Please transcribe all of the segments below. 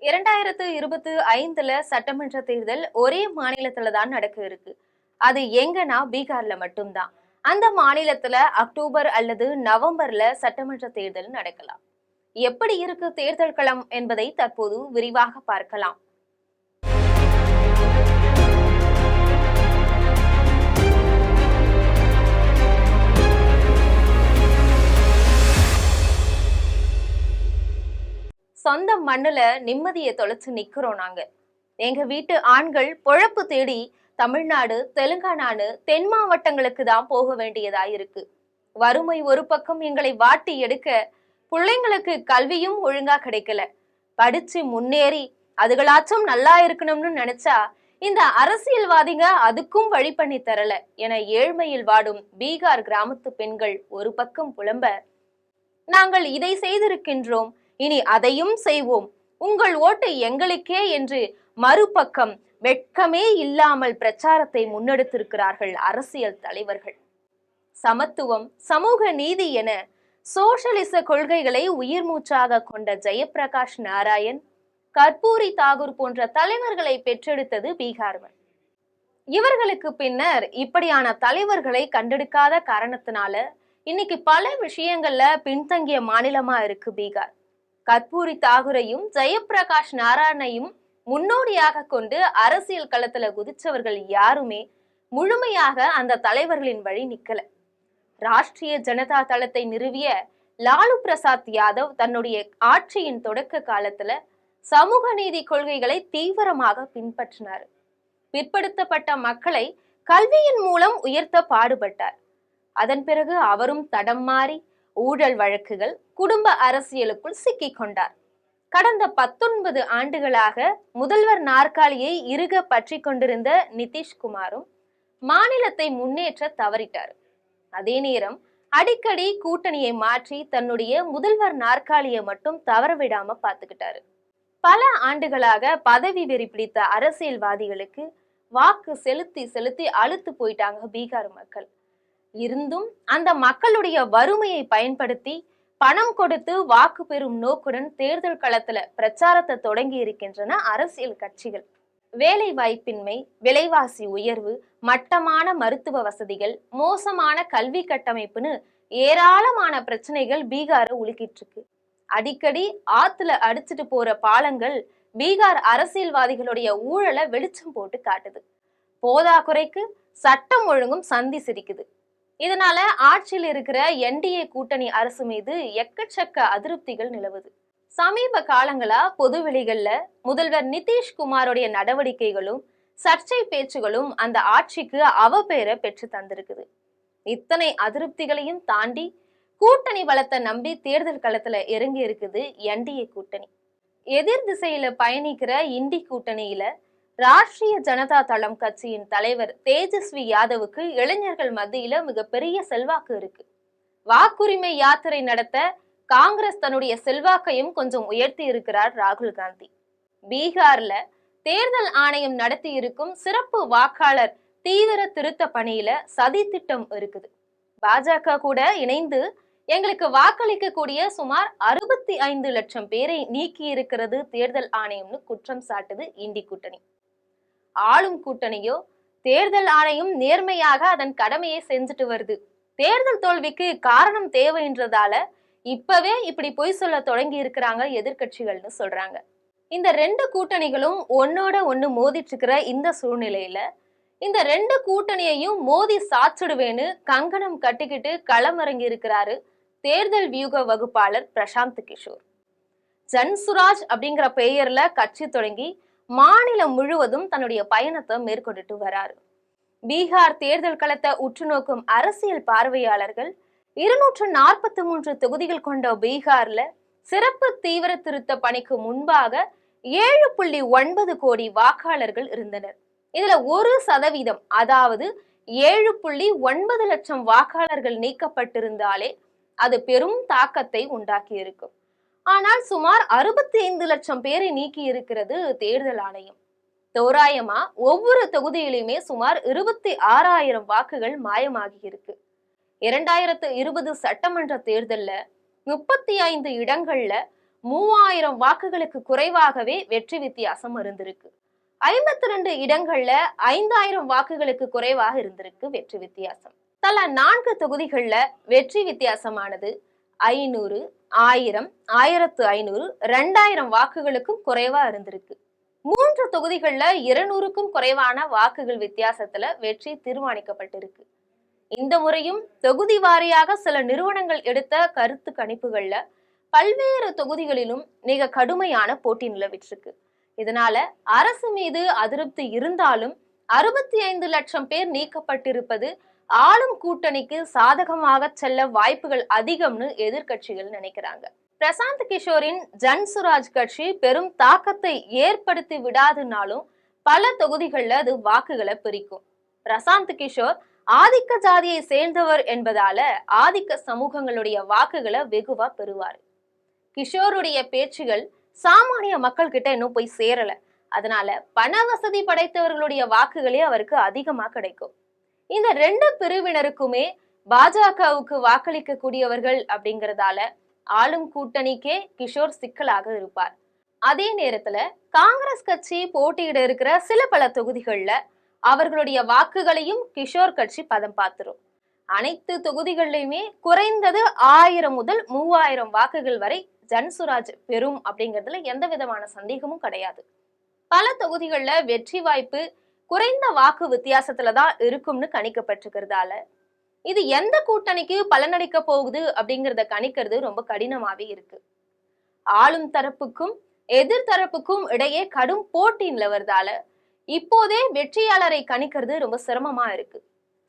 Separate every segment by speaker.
Speaker 1: 2025 சட்டமன்ற தேர்தல் ஒரே மாநிலத்துல தான் நடக்க இருக்கு. அது எங்கன்னா பீகார்ல மட்டும்தான். அந்த மாநிலத்துல அக்டோபர் அல்லது நவம்பர்ல சட்டமன்ற தேர்தல் நடக்கலாம். எப்படி இருக்கு தேர்தல் களம் என்பதை தற்போது விரிவாக பார்க்கலாம். சொந்த மண்ணுல நிம்மதியை தொலைச்சு நிக்கிறோம் நாங்க. எங்க வீட்டு ஆண்கள் பொழப்பு தேடி தமிழ்நாடு, தெலுங்கானான்னு தென் மாவட்டங்களுக்கு தான் போக வேண்டியதா இருக்கு. வறுமை ஒரு பக்கம் எங்களை வாட்டி எடுக்க, பிள்ளைங்களுக்கு கல்வியும் ஒழுங்கா கிடைக்கல. படிச்சு முன்னேறி அதுகளாச்சும் நல்லா இருக்கணும்னு நினைச்சா இந்த அரசியல்வாதிங்க அதுக்கும் வழி பண்ணி தரல என ஏழ்மையில் வாடும் பீகார் கிராமத்து பெண்கள் ஒரு பக்கம் புலம்ப, நாங்கள் இதை செய்திருக்கின்றோம், இனி அதையும் செய்வோம், உங்கள் ஓட்டு எங்களுக்கே என்று மறுபக்கம் வெட்கமே இல்லாமல் பிரச்சாரத்தை முன்னெடுத்திருக்கிறார்கள் அரசியல் தலைவர்கள். சமத்துவம், சமூக நீதி என சோஷலிச கொள்கைகளை உயிர் மூச்சாக கொண்ட ஜெயப்பிரகாஷ் நாராயண், கற்பூரி தாகூர் போன்ற தலைவர்களை பெற்றெடுத்தது பீகார். இவர்களுக்கு பின்னர் இப்படியான தலைவர்களை கண்டெடுக்காத காரணத்தினால இன்னைக்கு பல விஷயங்கள்ல பின்தங்கிய மாநிலமா இருக்கு பீகார். கற்பூரி தாகூரையும் ஜெயப்பிரகாஷ் நாராயணையும் முன்னோடியாக கொண்டு அரசியல் களத்துல குதிச்சவர்கள் யாருமே முழுமையாக அந்த தலைவர்களின் வழி நிக்கல. ராஷ்டிரிய ஜனதா தளத்தை நிறுவிய லாலு பிரசாத் யாதவ் தன்னுடைய ஆட்சியின் தொடக்க காலத்துல சமூக நீதி கொள்கைகளை தீவிரமாக பின்பற்றினார். பிற்படுத்தப்பட்ட மக்களை கல்வியின் மூலம் உயர்த்த பாடுபட்டார். அதன் பிறகு அவரும் தடம் மாறி ஊழல் வழக்குகள், குடும்ப அரசியலுக்குள் சிக்கிக் கொண்டார். கடந்த 19 ஆண்டுகளாக முதல்வர் நாற்காலியை இறுக பற்றி கொண்டிருந்த நிதிஷ்குமாரும் மாநிலத்தை முன்னேற்ற தவறிட்டார். அதே நேரம் அடிக்கடி கூட்டணியை மாற்றி தன்னுடைய முதல்வர் நாற்காலியை மட்டும் தவற விடாம பாத்துக்கிட்டாரு. பல ஆண்டுகளாக பதவி வெறி பிடித்த அரசியல்வாதிகளுக்கு வாக்கு செலுத்தி செலுத்தி அழுத்து போயிட்டாங்க பீகார் மக்கள். இருந்தும் அந்த மக்களுடைய வறுமையை பயன்படுத்தி பணம் கொடுத்து வாக்கு பெறும் நோக்குடன் தேர்தல் களத்துல பிரச்சாரத்தை தொடங்கி இருக்கின்றன அரசியல் கட்சிகள். வேலை வாய்ப்பின்மை, விலைவாசி உயர்வு, மட்டமான மருத்துவ வசதிகள், மோசமான கல்வி கட்டமைப்புன்னு ஏராளமான பிரச்சனைகள் பீகாரை உலுக்கிட்டு இருக்கு. அடிக்கடி ஆத்துல அடிச்சுட்டு போற பாலங்கள் பீகார் அரசியல்வாதிகளுடைய ஊழலை வெளிச்சம் போட்டு காட்டுது. போதாக்குறைக்கு சட்டம் ஒழுங்கும் சந்தி சிரிக்குது. இதனால ஆட்சியில் இருக்கிற என்டிஏ கூட்டணி அரசு மீது எக்கச்சக்க அதிருப்திகள் நிலவுது. சமீப காலங்களா பொதுவெளிகள்ல முதல்வர் நிதிஷ்குமாரோடைய நடவடிக்கைகளும் சர்ச்சை பேச்சுகளும் அந்த ஆட்சிக்கு அவப்பெயரை பெற்று தந்திருக்குது. இத்தனை அதிருப்திகளையும் தாண்டி கூட்டணி பலத்தை நம்பி தேர்தல் களத்துல இறங்கி இருக்குது என்டிஏ கூட்டணி. எதிர் திசையில பயணிக்கிற இண்டி கூட்டணியில ராஷ்டிரிய ஜனதா தளம் கட்சியின் தலைவர் தேஜஸ்வி யாதவுக்கு இளைஞர்கள் மத்தியில மிகப்பெரிய செல்வாக்கு இருக்கு. வாக்குரிமை யாத்திரை நடத்த காங்கிரஸ் தன்னுடைய செல்வாக்கையும் கொஞ்சம் உயர்த்தி இருக்கிறார் ராகுல் காந்தி. பீகார்ல தேர்தல் ஆணையம் நடத்தி இருக்கும் சிறப்பு வாக்காளர் தீவிர திருத்த பணியில சதி திட்டம் இருக்குது. பாஜக கூட இணைந்து எங்களுக்கு வாக்களிக்க கூடிய சுமார் 65 லட்சம் பேரை நீக்கி இருக்கிறது தேர்தல் ஆணையம்னு குற்றம் சாட்டுது இண்டி கூட்டணி. ஆளும் கூட்டணியோ தேர்தல் ஆணையம் நேர்மையாக அதன் கடமையை செஞ்சுட்டு வருது, தேர்தல் தோல்விக்கு காரணம் தேவைன்றதால இப்பவே இப்படி பொய் சொல்ல தொடங்கி இருக்கிறாங்க எதிர்கட்சிகள்னு சொல்றாங்க. இந்த 2 கூட்டணிகளும் ஒன்னோட ஒண்ணு மோதிட்டு இருக்கிற இந்த சூழ்நிலையில இந்த 2 கூட்டணியையும் மோதி சாச்சிடுவேன்னு கங்கணம் கட்டிக்கிட்டு களமிறங்கி இருக்கிறாரு தேர்தல் வியூக வகுப்பாளர் பிரசாந்த் கிஷோர். ஜன்சுராஜ் அப்படிங்கிற பெயர்ல கட்சி தொடங்கி மாநிலம் முழுவதும் தன்னுடைய பயணத்தை மேற்கொண்டுட்டு வராரு. பீகார் தேர்தல் களத்தை உற்று நோக்கும் அரசியல் பார்வையாளர்கள் 243 தொகுதிகள் கொண்ட பீகார்ல சிறப்பு தீவிர திருத்த பணிக்கு முன்பாக 7.9 கோடி வாக்காளர்கள் இருந்தனர். இதுல 1% அதாவது 7.9 லட்சம் வாக்காளர்கள் நீக்கப்பட்டிருந்தாலே அது பெரும் தாக்கத்தை உண்டாக்கி இருக்கும். ஆனால் சுமார் 65 லட்சம் பேரை நீக்கி இருக்கிறது தேர்தல் ஆணையம். தோராயமா ஒவ்வொரு தொகுதியிலுமே சுமார் 26,000 வாக்குகள் மாயமாகி இருக்கு. 2020 சட்டமன்ற தேர்தல்ல 35 இடங்கள்ல 3000 வாக்குகளுக்கு குறைவாகவே வெற்றி வித்தியாசம் இருந்திருக்கு. 52 இடங்கள்ல 5000 வாக்குகளுக்கு குறைவாக இருந்திருக்கு வெற்றி வித்தியாசம். தலா 4 தொகுதிகள்ல வெற்றி வித்தியாசமானது 500, 1000, 1500, 2000 வாக்குகளுக்கும் குறைவா இருந்திருக்கு. 3 தொகுதிகள்ல 200க்கும் குறைவான வாக்குகள் வித்தியாசத்துல வெற்றி தீர்மானிக்கப்பட்டிருக்கு. இந்த முறையும் தொகுதி வாரியாக சில நிறுவனங்கள் எடுத்த கருத்து கணிப்புகள்ல பல்வேறு தொகுதிகளிலும் மிக கடுமையான போட்டி நிலவிட்டிருக்கு. இதனால அரசு மீது அதிருப்தி இருந்தாலும் 65 லட்சம் பேர் நீக்கப்பட்டிருப்பது ஆளும் கூட்டணிக்கு சாதகமாக செல்ல வாய்ப்புகள் அதிகம்னு எதிர்கட்சிகள் நினைக்கிறாங்க. பிரசாந்த் கிஷோரின் ஜன்சுராஜ் கட்சி பெரும் தாக்கத்தை ஏற்படுத்தி விடாதுனாலும் பல தொகுதிகள்ல அது வாக்குகளை பிரிக்கும். பிரசாந்த் கிஷோர் ஆதிக்க ஜாதியை சேர்ந்தவர் என்பதால ஆதிக்க சமூகங்களுடைய வாக்குகளை வெகுவா பெறுவாரு. கிஷோருடைய பேச்சுகள் சாமானிய மக்கள் கிட்ட இன்னும் போய் சேரல. அதனால பண வசதி படைத்தவர்களுடைய வாக்குகளே அவருக்கு அதிகமா கிடைக்கும். இந்த 2 பிரிவினருக்குமே பாஜகவுக்கு வாக்களிக்க கூடியவர்கள் அப்படிங்கறதால ஆளும் கூட்டணிக்கே கிஷோர் சிக்கலாக இருப்பார். அதே நேரத்துல காங்கிரஸ் கட்சி போட்டியிட இருக்கிற சில பல தொகுதிகள்ல அவர்களுடைய வாக்குகளையும் கிஷோர் கட்சி பதம் பார்த்துரும். அனைத்து தொகுதிகளிலுமே குறைந்தது 1000 முதல் 3000 வாக்குகள் வரை ஜன்சுராஜ் பெறும் அப்படிங்கிறதுல எந்த விதமான சந்தேகமும் கிடையாது. பல தொகுதிகள்ல வெற்றி வாய்ப்பு குறைந்த வாக்கு வித்தியாசத்துலதான் இருக்கும்னு கணிக்கப்பட்டிருக்கிறதால இது எந்த கூட்டணிக்கு பலனளிக்க போகுது அப்படிங்கிறத கணிக்கிறது ரொம்ப கடினமாவே இருக்கு. ஆளும் தரப்புக்கும் எதிர்த்தரப்புக்கும் இடையே கடும் போட்டி நிலவறதால இப்போதே வெற்றியாளரை கணிக்கிறது ரொம்ப சிரமமா இருக்கு.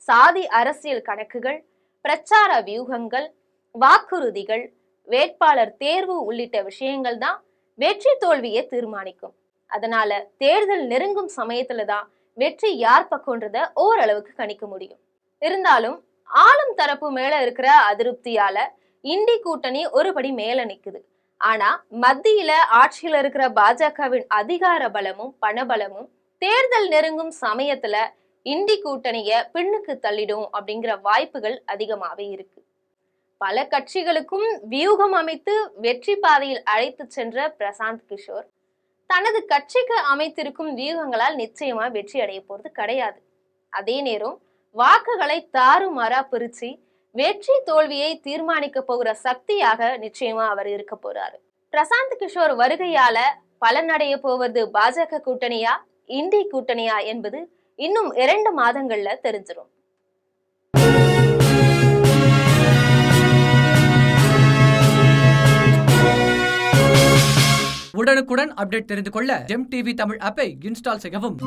Speaker 1: சாதி அரசியல் கணக்குகள், பிரச்சார வியூகங்கள், வாக்குறுதிகள், வேட்பாளர் தேர்வு உள்ளிட்ட விஷயங்கள் தான் வெற்றி தோல்வியை தீர்மானிக்கும். அதனால தேர்தல் நெருங்கும் சமயத்துலதான் வெற்றி யார் பக்கம்ன்றத ஓரளவுக்கு கணிக்க முடியும். இருந்தாலும் ஆளும் தரப்பு மேல இருக்கிற அதிருப்தியால இண்டி கூட்டணி ஒருபடி மேல நிக்குது. ஆனா மத்தியில ஆட்சியில இருக்கிற பாஜகவின் அதிகார பலமும் பணபலமும் தேர்தல் நெருங்கும் சமயத்துல இண்டி கூட்டணிய பின்னுக்கு தள்ளிடும் அப்படிங்கிற வாய்ப்புகள் அதிகமாவே இருக்கு. பல கட்சிகளுக்கும் வியூகம் அமைத்து வெற்றி பாதையில் அழைத்து சென்ற பிரசாந்த் கிஷோர் தனது கட்சிக்கு அமைத்திருக்கும் வியூகங்களால் நிச்சயமா வெற்றி அடைய போறது கிடையாது. அதே நேரம் வாக்குகளை தாறுமாறா பிரிச்சு வெற்றி தோல்வியை தீர்மானிக்க போகிற சக்தியாக நிச்சயமா அவர் இருக்க போறாரு. பிரசாந்த் கிஷோர் வருகையால பலனடைய போவது பாஜக கூட்டணியா இண்டி கூட்டணியா என்பது இன்னும் 2 மாதங்கள்ல தெரிஞ்சிடும்.
Speaker 2: உடனுக்குடன் அப்டேட் தெரிந்து கொள்ள ஜெம் டிவி தமிழ் ஆப்பை இன்ஸ்டால் செய்யவும்.